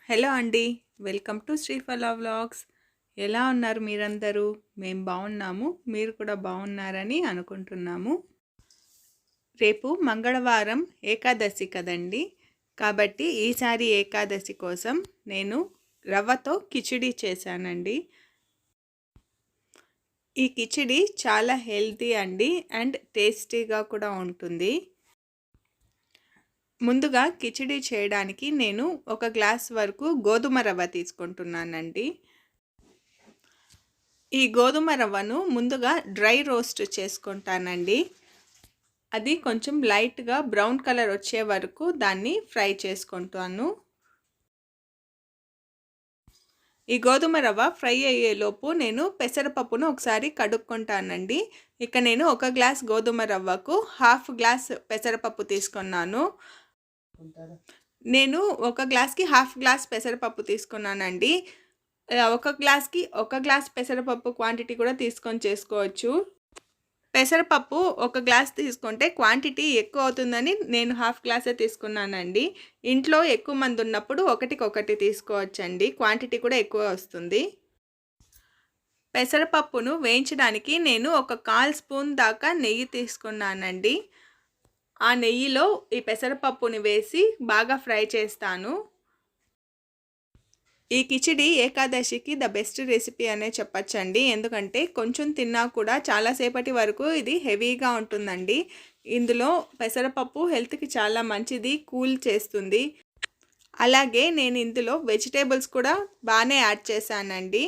Hello అండి. Welcome to Sriphala vlogs. ఎలా ఉన్నారు మీరందరూ? మేము బాగున్నాము. మీరు కూడా బాగున్నారని అనుకుంటున్నాము. రేపు మంగళవారం ఏకాదశి కదండి. కాబట్టి ఈసారి ఏకాదశి కోసం నేను రవ్వతో కిచిడి చేశానండి. ఈ కిచిడి చాలా హెల్తీ అండి అండ్ టేస్టీగా కూడా ఉంటుంది. ముందుగా కిచిడి చేయడానికి నేను 1 గ్లాస్ వరకు గోధుమ రవ్వ తీసుకుంటున్నానండి. ఈ గోధుమ రవ్వను ముందుగా డ్రై రోస్ట్ చేసుకుంటానండి. అది కొంచెం లైట్గా బ్రౌన్ కలర్ వచ్చే వరకు దాన్ని ఫ్రై చేసుకుంటాను. ఈ గోధుమ రవ్వ ఫ్రై అయ్యేలోపు నేను పెసరపప్పును ఒకసారి కడుక్కుంటానండి. ఇక నేను 1 గ్లాస్ గోధుమ రవ్వకు 1/2 గ్లాస్ పెసరపప్పు తీసుకున్నాను. నేను 1 గ్లాస్కి 1/2 గ్లాస్ పెసరపప్పు తీసుకున్నానండి. 1 గ్లాస్కి 1 గ్లాస్ పెసరపప్పు క్వాంటిటీ కూడా తీసుకొని చేసుకోవచ్చు. పెసరపప్పు 1 గ్లాస్ తీసుకుంటే క్వాంటిటీ ఎక్కువ అవుతుందని నేను 1/2 గ్లాసే తీసుకున్నానండి. ఇంట్లో ఎక్కువ మంది ఉన్నప్పుడు ఒకటికొకటి తీసుకోవచ్చండి. క్వాంటిటీ కూడా ఎక్కువ వస్తుంది. పెసరపప్పును వేయించడానికి నేను 1/4 స్పూన్ దాకా నెయ్యి తీసుకున్నానండి. ఆ నెయ్యిలో ఈ పెసరపప్పుని వేసి బాగా ఫ్రై చేస్తాను. ఈ కిచిడి ఏకాదశికి ద బెస్ట్ రెసిపీ అనే చెప్పచ్చండి. ఎందుకంటే కొంచెం తిన్నా కూడా చాలాసేపటి వరకు ఇది హెవీగా ఉంటుందండి. ఇందులో పెసరపప్పు హెల్త్కి చాలా మంచిది, కూల్ చేస్తుంది. అలాగే నేను ఇందులో వెజిటేబుల్స్ కూడా బాగానే యాడ్ చేశానండి.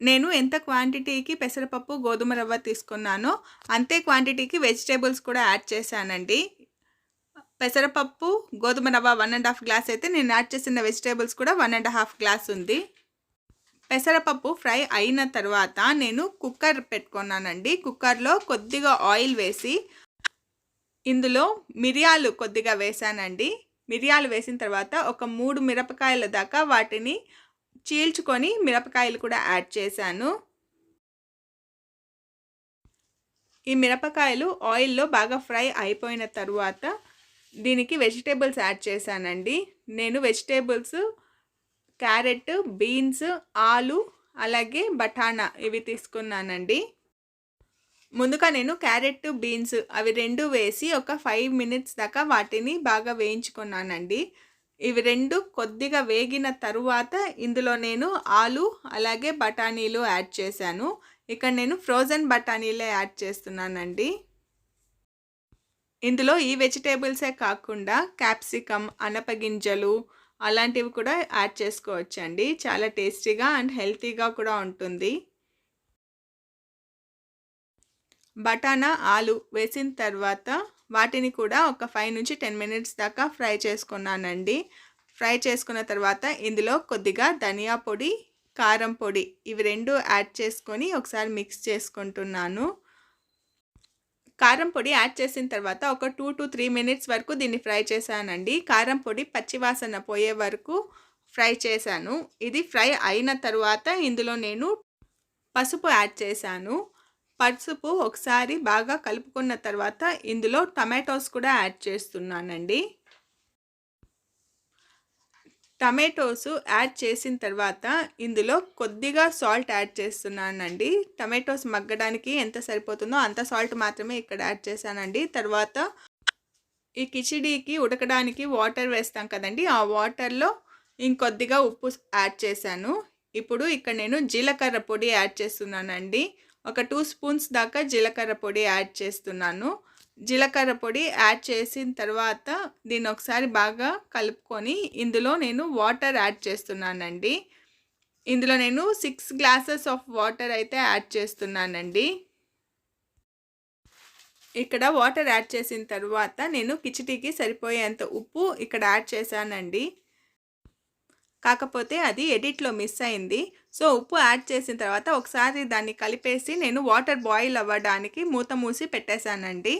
నేను ఎంత క్వాంటిటీకి పెసరపప్పు గోధుమ రవ్వ తీసుకున్నానో అంతే క్వాంటిటీకి వెజిటేబుల్స్ కూడా యాడ్ చేశానండి. పెసరపప్పు గోధుమ రవ్వ 1.5 గ్లాస్ అయితే నేను యాడ్ చేసిన వెజిటేబుల్స్ కూడా 1.5 గ్లాస్ ఉంది. పెసరపప్పు ఫ్రై అయిన తర్వాత నేను కుక్కర్ పెట్టుకున్నానండి. కుక్కర్లో కొద్దిగా ఆయిల్ వేసి ఇందులో మిరియాలు కొద్దిగా వేసానండి. మిరియాలు వేసిన తర్వాత ఒక 3 మిరపకాయల దాకా వాటిని చీల్చుకొని మిరపకాయలు కూడా యాడ్ చేశాను. ఈ మిరపకాయలు ఆయిల్లో బాగా ఫ్రై అయిపోయిన తర్వాత దీనికి వెజిటేబుల్స్ యాడ్ చేశానండి. నేను వెజిటేబుల్స్ క్యారెట్, బీన్స్, ఆలు అలాగే బఠానా ఇవి తీసుకున్నానండి. ముందుగా నేను క్యారెట్, బీన్స్ అవి 2 వేసి ఒక 5 మినిట్స్ దాకా వాటిని బాగా వేయించుకున్నానండి. ఇవి 2 కొద్దిగా వేగిన తరువాత ఇందులో నేను ఆలు అలాగే బఠానీలు యాడ్ చేశాను. ఇక్కడ నేను ఫ్రోజన్ బఠానీలే యాడ్ చేస్తున్నానండి. ఇందులో ఈ వెజిటేబుల్సే కాకుండా క్యాప్సికమ్, అనపగింజలు అలాంటివి కూడా యాడ్ చేసుకోవచ్చండి. చాలా టేస్టీగా అండ్ హెల్తీగా కూడా ఉంటుంది. బఠానా, ఆలు వేసిన తర్వాత వాటిని కూడా ఒక 5 నుంచి 10 మినిట్స్ దాకా ఫ్రై చేసుకున్నానండి. ఫ్రై చేసుకున్న తర్వాత ఇందులో కొద్దిగా ధనియా పొడి, కారం పొడి ఇవి 2 యాడ్ చేసుకొని ఒకసారి మిక్స్ చేసుకుంటున్నాను. కారం పొడి యాడ్ చేసిన తర్వాత ఒక 2 to 3 మినిట్స్ వరకు దీన్ని ఫ్రై చేశానండి. కారం పొడి పచ్చివాసన పోయే వరకు ఫ్రై చేశాను. ఇది ఫ్రై అయిన తర్వాత ఇందులో నేను పసుపు యాడ్ చేశాను. పసుపు ఒకసారి బాగా కలుపుకున్న తర్వాత ఇందులో టమాటోస్ కూడా యాడ్ చేస్తున్నానండి. టమాటోస్ యాడ్ చేసిన తర్వాత ఇందులో కొద్దిగా సాల్ట్ యాడ్ చేస్తున్నానండి. టమాటోస్ మగ్గడానికి ఎంత సరిపోతుందో అంత సాల్ట్ మాత్రమే ఇక్కడ యాడ్ చేశానండి. తర్వాత ఈ కిచిడీకి ఉడకడానికి వాటర్ వేస్తాం కదండి, ఆ వాటర్లో ఇంకొద్దిగా ఉప్పు యాడ్ చేశాను. ఇప్పుడు ఇక్కడ నేను జీలకర్ర పొడి యాడ్ చేస్తున్నానండి. ఒక 2 స్పూన్స్ దాకా జీలకర్ర పొడి యాడ్ చేస్తున్నాను. జీలకర్ర పొడి యాడ్ చేసిన తర్వాత దీన్ని ఒకసారి బాగా కలుపుకొని ఇందులో నేను వాటర్ యాడ్ చేస్తున్నానండి. ఇందులో నేను 6 గ్లాసెస్ ఆఫ్ వాటర్ అయితే యాడ్ చేస్తున్నానండి. ఇక్కడ వాటర్ యాడ్ చేసిన తర్వాత నేను కిచిడీకి సరిపోయేంత ఉప్పు ఇక్కడ యాడ్ చేశానండి. కాకపోతే అది ఎడిట్లో మిస్ అయింది. సో ఉప్పు యాడ్ చేసిన తర్వాత ఒకసారి దాన్ని కలిపేసి నేను వాటర్ బాయిల్ అవ్వడానికి మూత మూసి పెట్టేశానండి.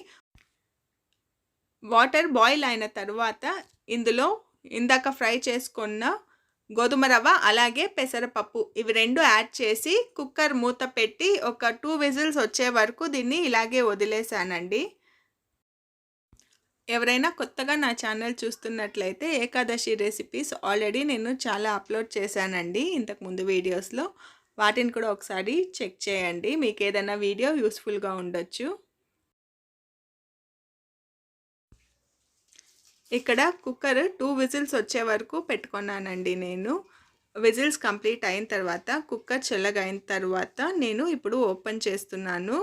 వాటర్ బాయిల్ అయిన తర్వాత ఇందులో ఇందాక ఫ్రై చేసుకున్న గోధుమ రవ్వ అలాగే పెసరపప్పు ఇవి 2 యాడ్ చేసి కుక్కర్ మూత పెట్టి ఒక 2 విజిల్స్ వచ్చే వరకు దీన్ని ఇలాగే వదిలేసానండి. ఎవరైనా కొత్తగా నా ఛానల్ చూస్తున్నట్లయితే ఏకాదశి రెసిపీస్ ఆల్రెడీ నేను చాలా అప్లోడ్ చేశానండి ఇంతకుముందు వీడియోస్లో. వాటిని కూడా ఒకసారి చెక్ చేయండి. మీకు ఏదైనా వీడియో యూస్ఫుల్గా ఉండొచ్చు. ఇక్కడ కుక్కర్ 2 విజిల్స్ వచ్చే వరకు పెట్టుకున్నానండి నేను. విజిల్స్ కంప్లీట్ అయిన తర్వాత కుక్కర్ చల్లగా అయిన తర్వాత నేను ఇప్పుడు ఓపెన్ చేస్తున్నాను.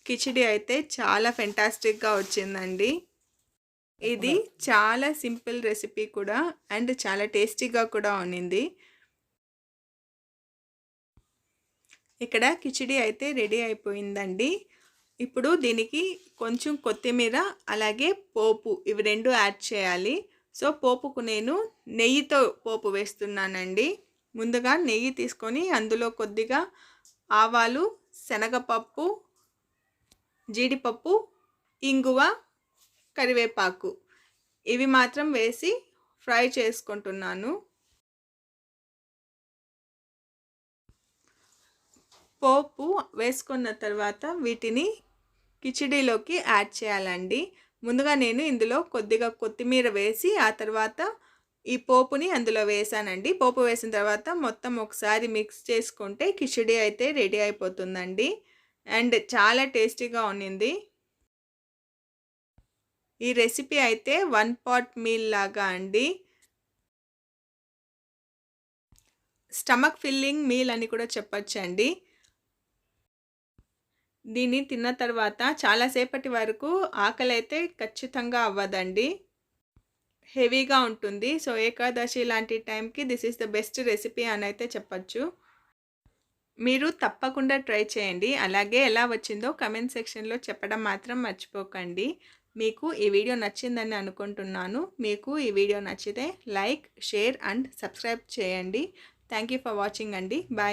కిచిడి అయితే చాలా ఫెంటాస్టిక్గా వచ్చిందండి. ఇది చాలా సింపుల్ రెసిపీ కూడా అండ్ చాలా టేస్టీగా కూడా ఉన్నింది. ఇక్కడ కిచిడి అయితే రెడీ అయిపోయిందండి. ఇప్పుడు దీనికి కొంచెం కొత్తిమీర అలాగే పోపు ఇవి రెండు యాడ్ చేయాలి. సో పోపుకు నేను నెయ్యితో పోపు వేస్తున్నానండి. ముందుగా నెయ్యి తీసుకొని అందులో కొద్దిగా ఆవాలు, శనగపప్పు, జీడిపప్పు, ఇంగువ, కరివేపాకు ఇవి మాత్రం వేసి ఫ్రై చేసుకుంటున్నాను. పోపు వేసుకున్న తర్వాత వీటిని కిచిడీలోకి యాడ్ చేయాలండి. ముందుగా నేను ఇందులో కొద్దిగా కొత్తిమీర వేసి ఆ తర్వాత ఈ పోపుని అందులో వేసానండి. పోపు వేసిన తర్వాత మొత్తం ఒకసారి మిక్స్ చేసుకుంటే కిచిడీ అయితే రెడీ అయిపోతుందండి. అండ్ చాలా టేస్టీగా ఉన్నింది. ఈ రెసిపీ అయితే 1 పాట్ మీల్ లాగా అండి. స్టమక్ ఫిల్లింగ్ మీల్ అని కూడా చెప్పొచ్చండి. దీన్ని తిన్న తర్వాత చాలాసేపటి వరకు ఆకలి అయితే ఖచ్చితంగా అవ్వదండి. హెవీగా ఉంటుంది. సో ఏకాదశి లాంటి టైంకి this is the best recipe అని అయితే చెప్పచ్చు. మీరు తప్పకుండా ట్రై చేయండి. అలాగే ఎలా వచ్చిందో కమెంట్ సెక్షన్లో చెప్పడం మాత్రం మర్చిపోకండి. మీకు ఈ వీడియో నచ్చిందని అనుకుంటున్నాను. మీకు ఈ వీడియో నచ్చితే లైక్, షేర్ అండ్ సబ్స్క్రైబ్ చేయండి. థ్యాంక్ యూ ఫర్ వాచింగ్ అండి. బాయ్.